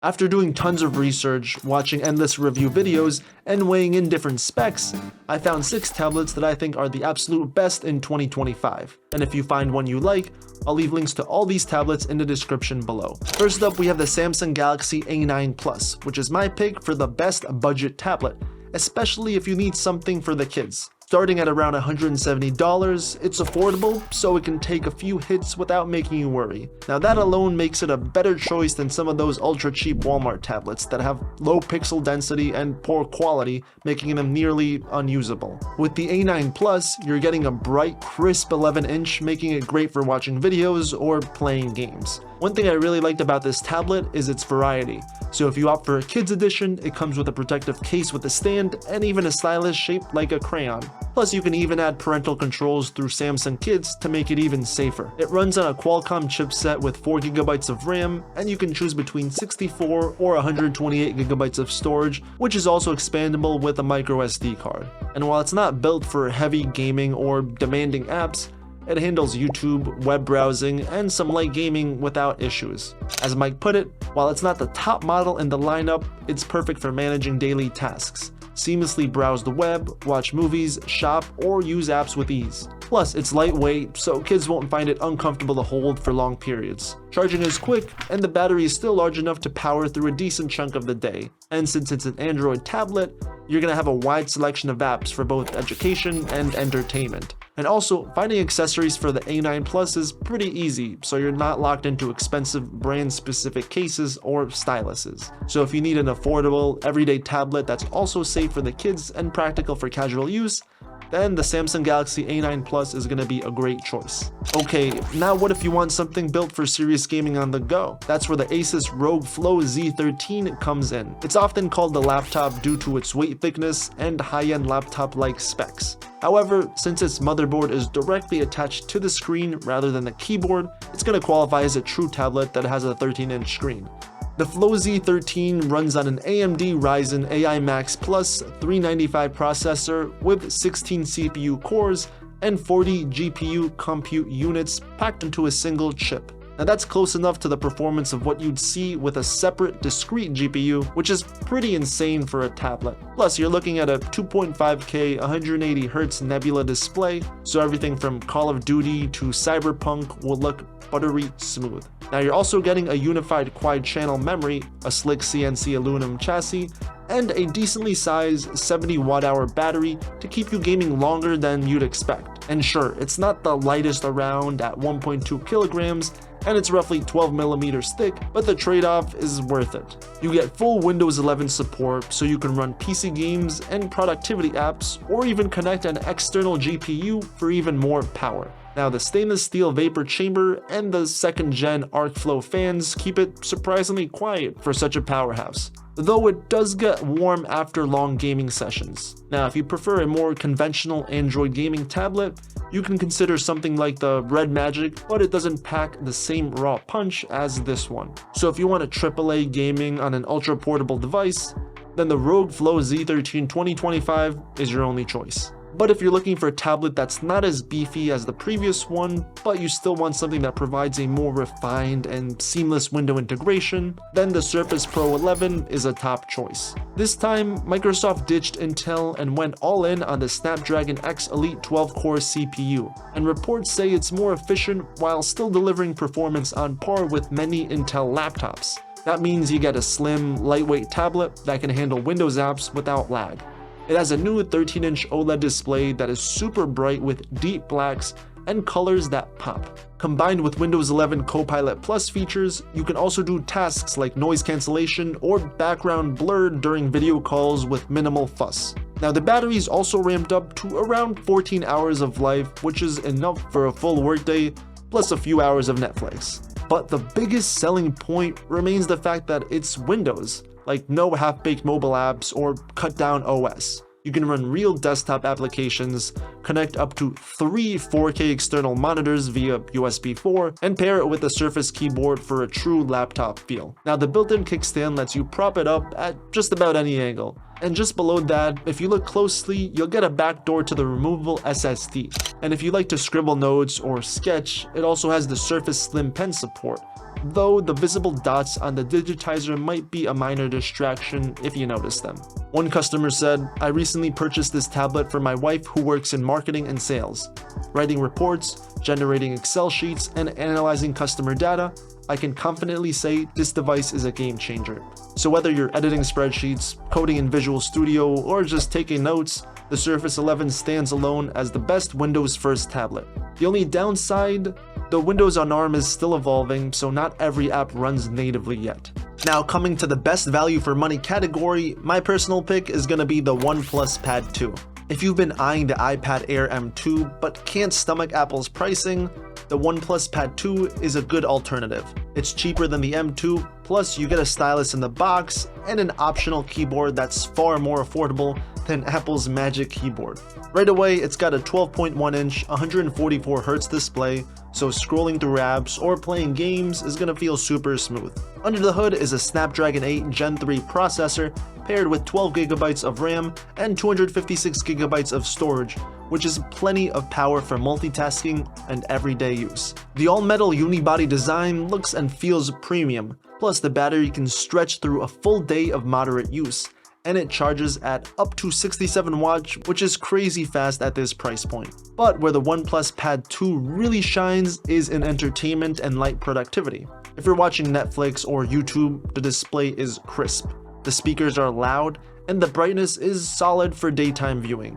After doing tons of research, watching endless review videos, and weighing in different specs, I found 6 tablets that I think are the absolute best in 2025. And if you find one you like, I'll leave links to all these tablets in the description below. First up, we have the Samsung Galaxy A9 Plus, which is my pick for the best budget tablet, especially if you need something for the kids. Starting at around $170, it's affordable, so it can take a few hits without making you worry. Now that alone makes it a better choice than some of those ultra cheap Walmart tablets that have low pixel density and poor quality, making them nearly unusable. With the A9 Plus, you're getting a bright, crisp 11-inch, making it great for watching videos or playing games. One thing I really liked about this tablet is its variety. So if you opt for a kids edition, it comes with a protective case with a stand and even a stylus shaped like a crayon. Plus you can even add parental controls through Samsung Kids to make it even safer. It runs on a Qualcomm chipset with 4GB of RAM, and you can choose between 64 or 128GB of storage, which is also expandable with a microSD card. And while it's not built for heavy gaming or demanding apps, it handles YouTube, web browsing, and some light gaming without issues. As Mike put it, while it's not the top model in the lineup, it's perfect for managing daily tasks. Seamlessly browse the web, watch movies, shop, or use apps with ease. Plus, it's lightweight, so kids won't find it uncomfortable to hold for long periods. Charging is quick, and the battery is still large enough to power through a decent chunk of the day. And since it's an Android tablet, you're going to have a wide selection of apps for both education and entertainment. And also, finding accessories for the A9 Plus is pretty easy, so you're not locked into expensive brand-specific cases or styluses. So if you need an affordable, everyday tablet that's also safe for the kids and practical for casual use, then the Samsung Galaxy A9 Plus is going to be a great choice. Okay, now what if you want something built for serious gaming on the go? That's where the Asus ROG Flow Z13 comes in. It's often called the laptop due to its weight thickness and high-end laptop-like specs. However, since its motherboard is directly attached to the screen rather than the keyboard, it's going to qualify as a true tablet that has a 13-inch screen. The Flow Z13 runs on an AMD Ryzen AI Max Plus 395 processor with 16 CPU cores and 40 GPU compute units packed into a single chip. Now that's close enough to the performance of what you'd see with a separate discrete GPU, which is pretty insane for a tablet. Plus you're looking at a 2.5K 180Hz Nebula display, so everything from Call of Duty to Cyberpunk will look buttery smooth. Now you're also getting a unified quad channel memory, a slick CNC aluminum chassis, and a decently sized 70 watt-hour battery to keep you gaming longer than you'd expect. And sure, it's not the lightest around at 1.2 kilograms, and it's roughly 12mm thick, but the trade-off is worth it. You get full Windows 11 support, so you can run PC games and productivity apps, or even connect an external GPU for even more power. Now the stainless steel vapor chamber and the 2nd gen ArcFlow fans keep it surprisingly quiet for such a powerhouse, though it does get warm after long gaming sessions. Now if you prefer a more conventional Android gaming tablet, you can consider something like the Red Magic, but it doesn't pack the same raw punch as this one. So if you want a AAA gaming on an ultra portable device, then the ROG Flow Z13 2025 is your only choice. But if you're looking for a tablet that's not as beefy as the previous one, but you still want something that provides a more refined and seamless window integration, then the Surface Pro 11 is a top choice. This time, Microsoft ditched Intel and went all in on the Snapdragon X Elite 12-core CPU, and reports say it's more efficient while still delivering performance on par with many Intel laptops. That means you get a slim, lightweight tablet that can handle Windows apps without lag. It has a new 13-inch OLED display that is super bright with deep blacks and colors that pop. Combined with Windows 11 Copilot Plus features, you can also do tasks like noise cancellation or background blur during video calls with minimal fuss. Now the battery is also ramped up to around 14 hours of life, which is enough for a full workday, plus a few hours of Netflix. But the biggest selling point remains the fact that it's Windows, like no half-baked mobile apps or cut-down OS. You can run real desktop applications, connect up to 3 4K external monitors via USB 4, and pair it with a Surface keyboard for a true laptop feel. Now the built-in kickstand lets you prop it up at just about any angle. And just below that, if you look closely, you'll get a backdoor to the removable SSD. And if you like to scribble notes or sketch, it also has the Surface Slim Pen support, though the visible dots on the digitizer might be a minor distraction if you notice them. One customer said, "I recently purchased this tablet for my wife who works in marketing and sales. Writing reports, generating Excel sheets, and analyzing customer data, I can confidently say this device is a game changer." So whether you're editing spreadsheets, coding in Visual Studio, or just taking notes, the Surface 11 stands alone as the best Windows first tablet. The only downside, the Windows on ARM is still evolving, so not every app runs natively yet. Now coming to the best value for money category, my personal pick is going to be the OnePlus Pad 2. If you've been eyeing the iPad Air M2 but can't stomach Apple's pricing, the OnePlus Pad 2 is a good alternative. It's cheaper than the M2, plus you get a stylus in the box and an optional keyboard that's far more affordable than Apple's Magic Keyboard. Right away, it's got a 12.1-inch 144Hz display, so scrolling through apps or playing games is going to feel super smooth. Under the hood is a Snapdragon 8 Gen 3 processor paired with 12GB of RAM and 256GB of storage, which is plenty of power for multitasking and everyday use. The all-metal unibody design looks and feels premium, plus the battery can stretch through a full day of moderate use, and it charges at up to 67 watts, which is crazy fast at this price point. But where the OnePlus Pad 2 really shines is in entertainment and light productivity. If you're watching Netflix or YouTube, the display is crisp, the speakers are loud, and the brightness is solid for daytime viewing.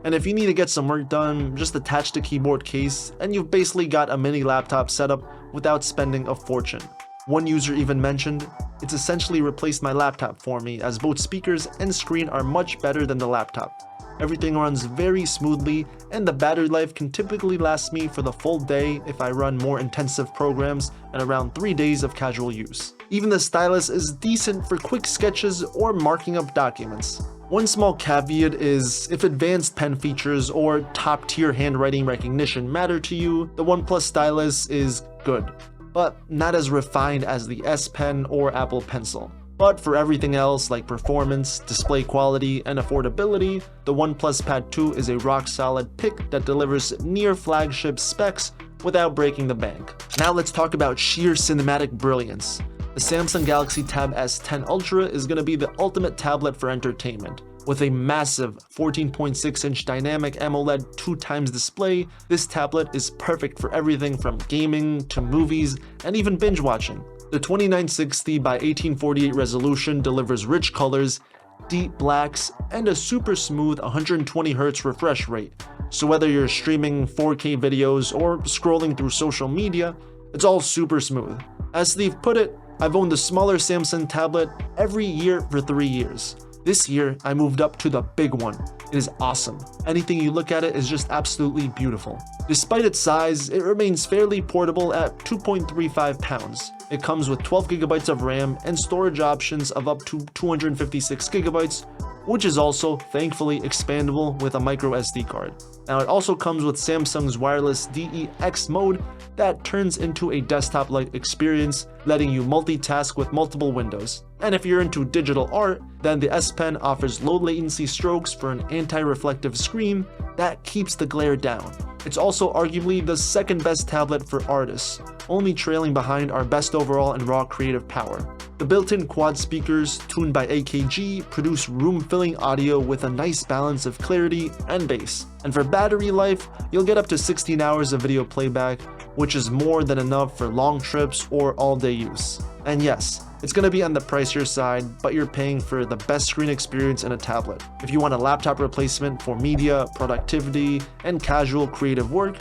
And if you need to get some work done, just attach the keyboard case and you've basically got a mini laptop setup without spending a fortune. One user even mentioned, "It's essentially replaced my laptop for me as both speakers and screen are much better than the laptop. Everything runs very smoothly and the battery life can typically last me for the full day if I run more intensive programs and around 3 days of casual use. Even the stylus is decent for quick sketches or marking up documents." One small caveat is, if advanced pen features or top-tier handwriting recognition matter to you, the OnePlus stylus is good, but not as refined as the S Pen or Apple Pencil. But for everything else like performance, display quality, and affordability, the OnePlus Pad 2 is a rock-solid pick that delivers near flagship specs without breaking the bank. Now let's talk about sheer cinematic brilliance. The Samsung Galaxy Tab S10 Ultra is going to be the ultimate tablet for entertainment. With a massive 14.6-inch dynamic AMOLED 2x display, this tablet is perfect for everything from gaming to movies and even binge watching. The 2960 by 1848 resolution delivers rich colors, deep blacks, and a super smooth 120Hz refresh rate. So whether you're streaming 4K videos or scrolling through social media, it's all super smooth. As Steve put it, "I've owned the smaller Samsung tablet every year for 3 years. This year, I moved up to the big one. It is awesome. Anything you look at it is just absolutely beautiful." Despite its size, it remains fairly portable at 2.35 pounds. It comes with 12GB of RAM and storage options of up to 256GB, which is also, thankfully, expandable with a micro SD card. Now it also comes with Samsung's wireless DeX mode that turns into a desktop-like experience, letting you multitask with multiple windows. And if you're into digital art, then the S Pen offers low latency strokes for an anti-reflective screen that keeps the glare down. It's also arguably the second best tablet for artists, only trailing behind our best overall and raw creative power. The built-in quad speakers, tuned by AKG, produce room-filling audio with a nice balance of clarity and bass. And for battery life, you'll get up to 16 hours of video playback, which is more than enough for long trips or all-day use. And yes, it's going to be on the pricier side, but you're paying for the best screen experience in a tablet. If you want a laptop replacement for media, productivity, and casual creative work,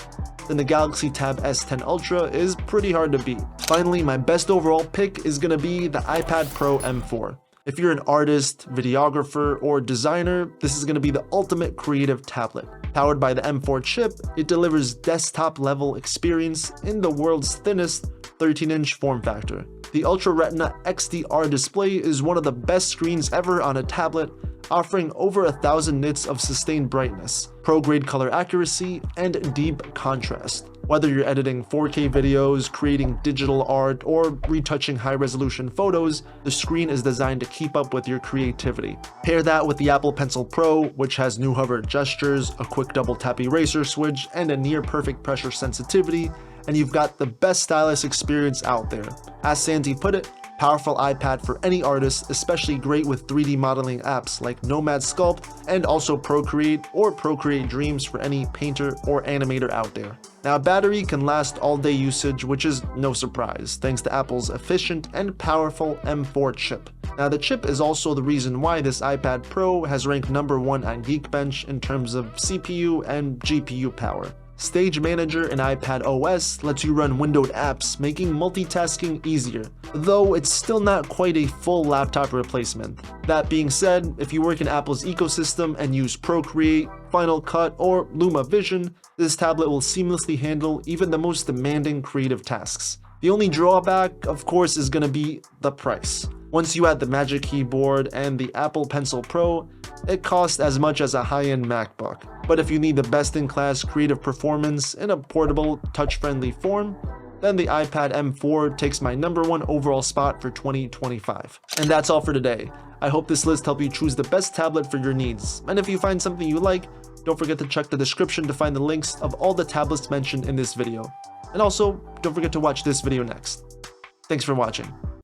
then the Galaxy Tab S10 Ultra is pretty hard to beat. Finally, my best overall pick is going to be the iPad Pro M4. If you're an artist, videographer, or designer, this is going to be the ultimate creative tablet. Powered by the M4 chip, it delivers desktop-level experience in the world's thinnest 13-inch form factor. The Ultra Retina XDR display is one of the best screens ever on a tablet, offering over 1,000 nits of sustained brightness, pro-grade color accuracy, and deep contrast. Whether you're editing 4K videos, creating digital art, or retouching high-resolution photos, the screen is designed to keep up with your creativity. Pair that with the Apple Pencil Pro, which has new hover gestures, a quick double-tap eraser switch, and a near-perfect pressure sensitivity, and you've got the best stylus experience out there. As Santi put it, powerful iPad for any artist, especially great with 3D modeling apps like Nomad Sculpt and also Procreate or Procreate Dreams for any painter or animator out there. Now, battery can last all day usage, which is no surprise, thanks to Apple's efficient and powerful M4 chip. Now, the chip is also the reason why this iPad Pro has ranked #1 on Geekbench in terms of CPU and GPU power. Stage Manager in iPad OS lets you run windowed apps, making multitasking easier, though it's still not quite a full laptop replacement. That being said, if you work in Apple's ecosystem and use Procreate, Final Cut, or Luma Vision, this tablet will seamlessly handle even the most demanding creative tasks. The only drawback, of course, is going to be the price. Once you add the Magic Keyboard and the Apple Pencil Pro, it costs as much as a high-end MacBook. But if you need the best-in-class creative performance in a portable, touch-friendly form, then the iPad M4 takes my #1 overall spot for 2025. And that's all for today. I hope this list helped you choose the best tablet for your needs. And if you find something you like, don't forget to check the description to find the links of all the tablets mentioned in this video. And also, don't forget to watch this video next. Thanks for watching.